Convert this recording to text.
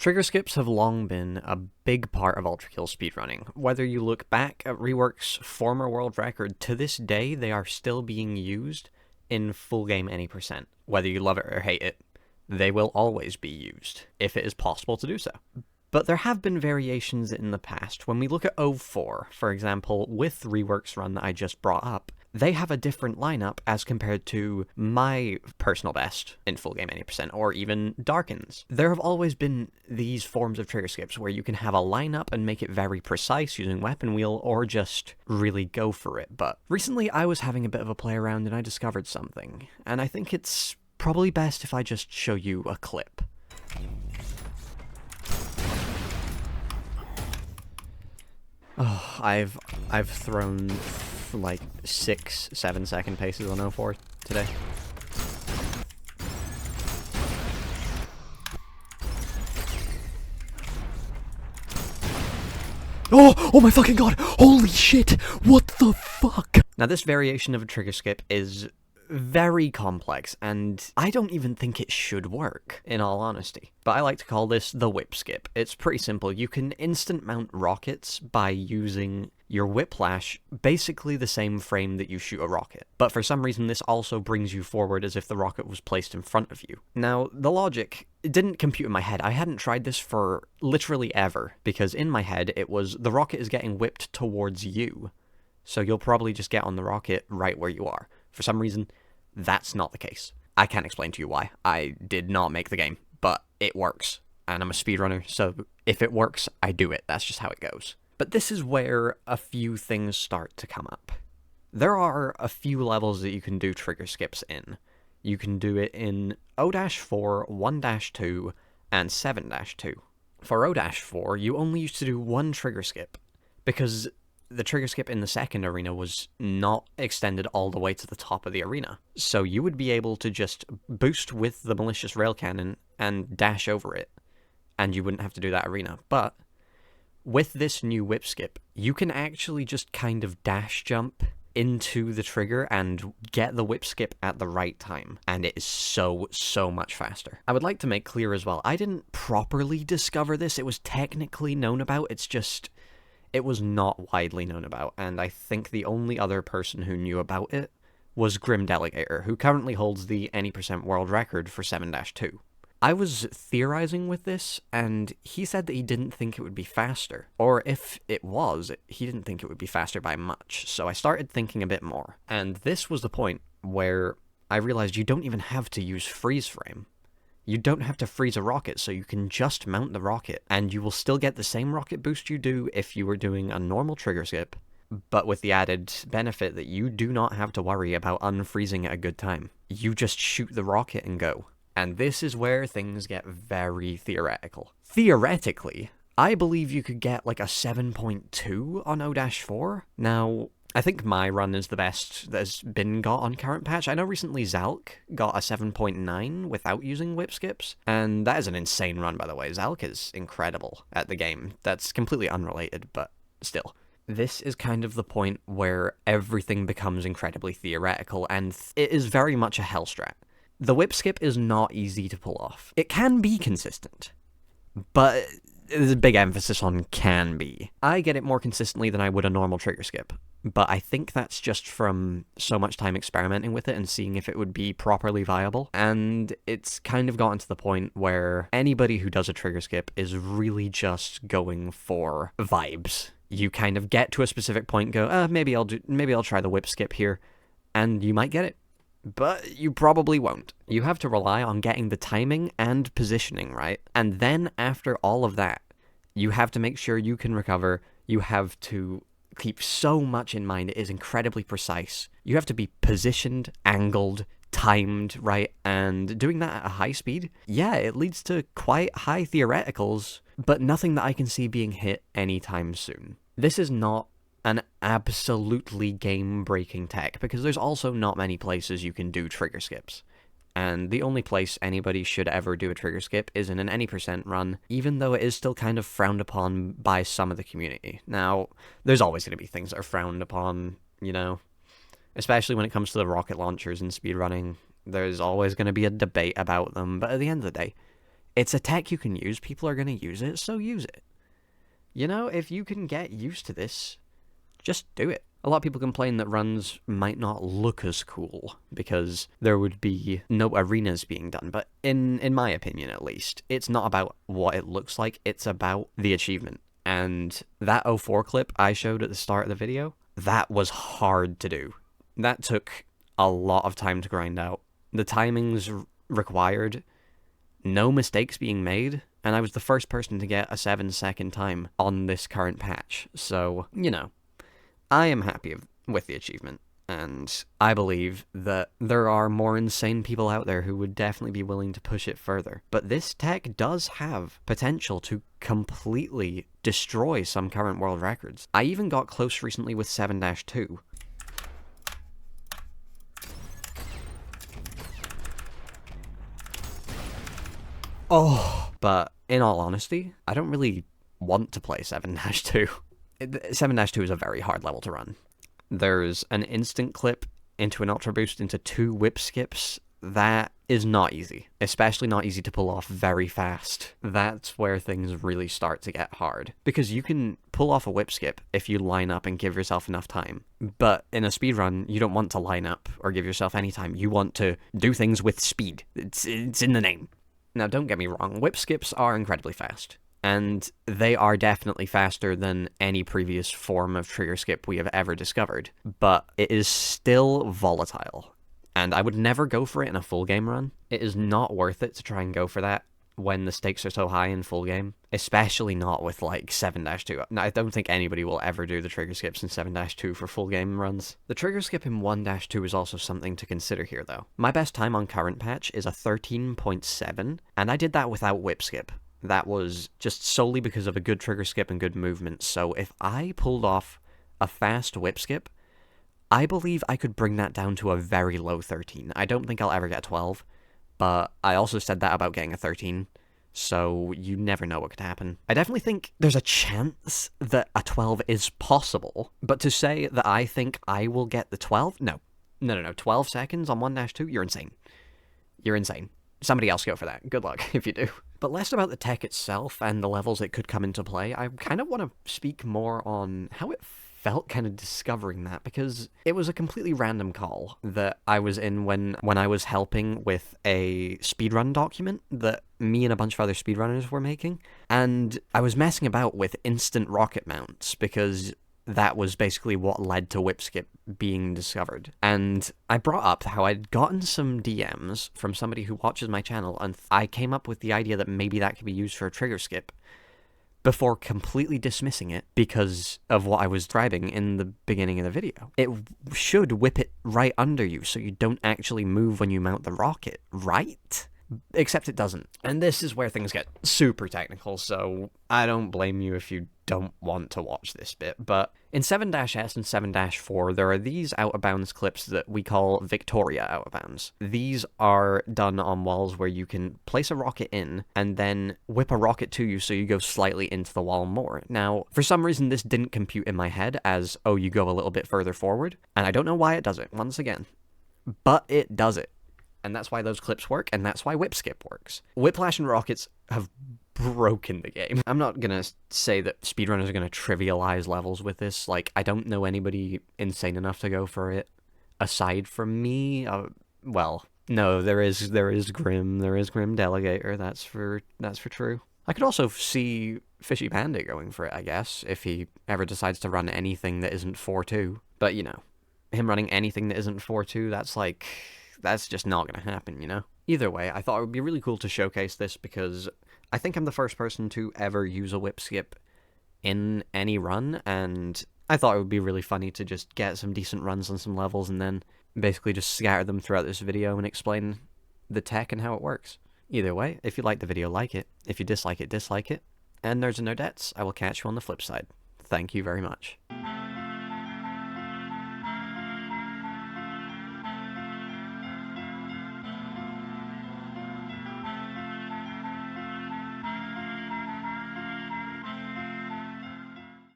Trigger skips have long been a big part of ULTRAKILL speedrunning. Whether you look back at Rework's former world record, to this day they are still being used in full game any percent. Whether you love it or hate it, they will always be used, if it is possible to do so. But there have been variations in the past. When we look at 04, for example, with Rework's run that I just brought up, they have a different lineup as compared to my personal best in full game 80%, or even Darken's. There have always been these forms of trigger skips where you can have a lineup and make it very precise using weapon wheel, or just really go for it. But recently I was having a bit of a play around and I discovered something, and I think it's probably best if I just show you a clip. Oh, I've thrown like 6-7 second paces on 04 today. Oh my fucking god! Holy shit! What the fuck? Now this variation of a trigger skip is very complex, and I don't even think it should work, in all honesty. But I like to call this the Whipskip. It's pretty simple. You can instant mount rockets by using your whiplash, basically the same frame that you shoot a rocket. But for some reason this also brings you forward as if the rocket was placed in front of you. Now, the logic, it didn't compute in my head. I hadn't tried this for literally ever, because in my head it was, the rocket is getting whipped towards you, so you'll probably just get on the rocket right where you are. For some reason, that's not the case. I can't explain to you why. I did not make the game, but it works. And I'm a speedrunner, so if it works, I do it. That's just how it goes. But this is where a few things start to come up. There are a few levels that you can do trigger skips in. You can do it in 0-4, 1-2, and 7-2. For 0-4, you only used to do one trigger skip, because the trigger skip in the second arena was not extended all the way to the top of the arena. So you would be able to just boost with the malicious rail cannon and dash over it, and you wouldn't have to do that arena. But with this new whip skip, you can actually just kind of dash jump into the trigger and get the whip skip at the right time, and it is so much faster. I would like to make clear as well, I didn't properly discover this. It was technically known about, it's just it was not widely known about, and I think the only other person who knew about it was Grim Delegator, who currently holds the any percent world record for 7-2. I was theorizing with this, and he said that he didn't think it would be faster. Or if it was, he didn't think it would be faster by much, so I started thinking a bit more. And this was the point where I realized you don't even have to use freeze frame. You don't have to freeze a rocket, so you can just mount the rocket, and you will still get the same rocket boost you do if you were doing a normal trigger skip, but with the added benefit that you do not have to worry about unfreezing at a good time. You just shoot the rocket and go. And this is where things get very theoretical. Theoretically, I believe you could get like a 7.2 on 0-4. Now, I think my run is the best that's been got on current patch. I know recently Zalk got a 7.9 without using whip skips, and that is an insane run, by the way. Zalk is incredible at the game. That's completely unrelated, but still. This is kind of the point where everything becomes incredibly theoretical, and it is very much a hell strat. The whip skip is not easy to pull off. It can be consistent, but there's a big emphasis on can be. I get it more consistently than I would a normal trigger skip, but I think that's just from so much time experimenting with it and seeing if it would be properly viable, and it's kind of gotten to the point where anybody who does a trigger skip is really just going for vibes. You kind of get to a specific point, go, maybe I'll try the whip skip here, and you might get it. But you probably won't. You have to rely on getting the timing and positioning right, and then after all of that, you have to make sure you can recover. You have to keep so much in mind. It is incredibly precise. You have to be positioned, angled, timed right, and doing that at a high speed, yeah, it leads to quite high theoreticals, but nothing that I can see being hit anytime soon. This is not an absolutely game-breaking tech, because there's also not many places you can do trigger skips. And the only place anybody should ever do a trigger skip is in an any percent run, even though it is still kind of frowned upon by some of the community. Now, there's always going to be things that are frowned upon, you know, especially when it comes to the rocket launchers in speedrunning. There's always going to be a debate about them, but at the end of the day, It's a tech you can use, people are going to use it, so use it. You know, if you can get used to this, just do it. A lot of people complain that runs might not look as cool because there would be no arenas being done, but in my opinion at least, it's not about what it looks like, it's about the achievement. And that 04 clip I showed at the start of the video, that was hard to do. That took a lot of time to grind out. The timings required, no mistakes being made, and I was the first person to get a 7-second time on this current patch, so, you know. I am happy with the achievement, and I believe that there are more insane people out there who would definitely be willing to push it further. But this tech does have potential to completely destroy some current world records. I even got close recently with 7-2. Oh! But in all honesty, I don't really want to play 7-2. 7-2 is a very hard level to run. There's an instant clip into an ultra boost into 2 whip skips. That is not easy, especially not easy to pull off very fast. That's where things really start to get hard, because you can pull off a whip skip if you line up and give yourself enough time. But in a speedrun, you don't want to line up or give yourself any time. You want to do things with speed. It's in the name. Now, don't get me wrong, whip skips are incredibly fast. And they are definitely faster than any previous form of trigger skip we have ever discovered, but it is still volatile, and I would never go for it in a full game run. It is not worth it to try and go for that when the stakes are so high in full game, especially not with like 7-2. I don't think anybody will ever do the trigger skips in 7-2 for full game runs. The trigger skip in 1-2 is also something to consider here though. My best time on current patch is a 13.7, and I did that without whip skip. That was just solely because of a good trigger skip and good movement, so if I pulled off a fast whip skip, I believe I could bring that down to a very low 13. I don't think I'll ever get 12, but I also said that about getting a 13, so you never know what could happen. I definitely think there's a chance that a 12 is possible, but to say that I think I will get the 12? No. 12 seconds on 1-2? You're insane. You're insane. Somebody else go for that. Good luck if you do. But less about the tech itself and the levels it could come into play, I kind of want to speak more on how it felt kind of discovering that, because it was a completely random call that I was in when I was helping with a speedrun document that me and a bunch of other speedrunners were making, and I was messing about with instant rocket mounts because that was basically what led to Whipskip being discovered. And I brought up how I'd gotten some DMs from somebody who watches my channel, and I came up with the idea that maybe that could be used for a trigger skip, before completely dismissing it because of what I was describing in the beginning of the video. It should whip it right under you so you don't actually move when you mount the rocket, right? Except it doesn't. And this is where things get super technical, so I don't blame you if you don't want to watch this bit, but in 7-S and 7-4, there are these out-of-bounds clips that we call Victoria out-of-bounds. These are done on walls where you can place a rocket in and then whip a rocket to you so you go slightly into the wall more. Now, for some reason, this didn't compute in my head as, oh, you go a little bit further forward, and I don't know why it does it, once again, but it does it. And that's why those clips work, and that's why Whipskip works. Whiplash and rockets have broken the game. I'm not gonna say that speedrunners are gonna trivialize levels with this. Like, I don't know anybody insane enough to go for it. Aside from me, well, no, there is Grim Delegator. That's for true. I could also see Fishy Panda going for it, I guess, if he ever decides to run anything that isn't 4-2. But you know, him running anything that isn't 4-2, that's just not gonna happen, you know? Either way, I thought it would be really cool to showcase this because I think I'm the first person to ever use a whip skip in any run, and I thought it would be really funny to just get some decent runs on some levels and then basically just scatter them throughout this video and explain the tech and how it works. Either way, if you like the video, like it. If you dislike it, dislike it. And nerds and nerdettes, I will catch you on the flip side. Thank you very much.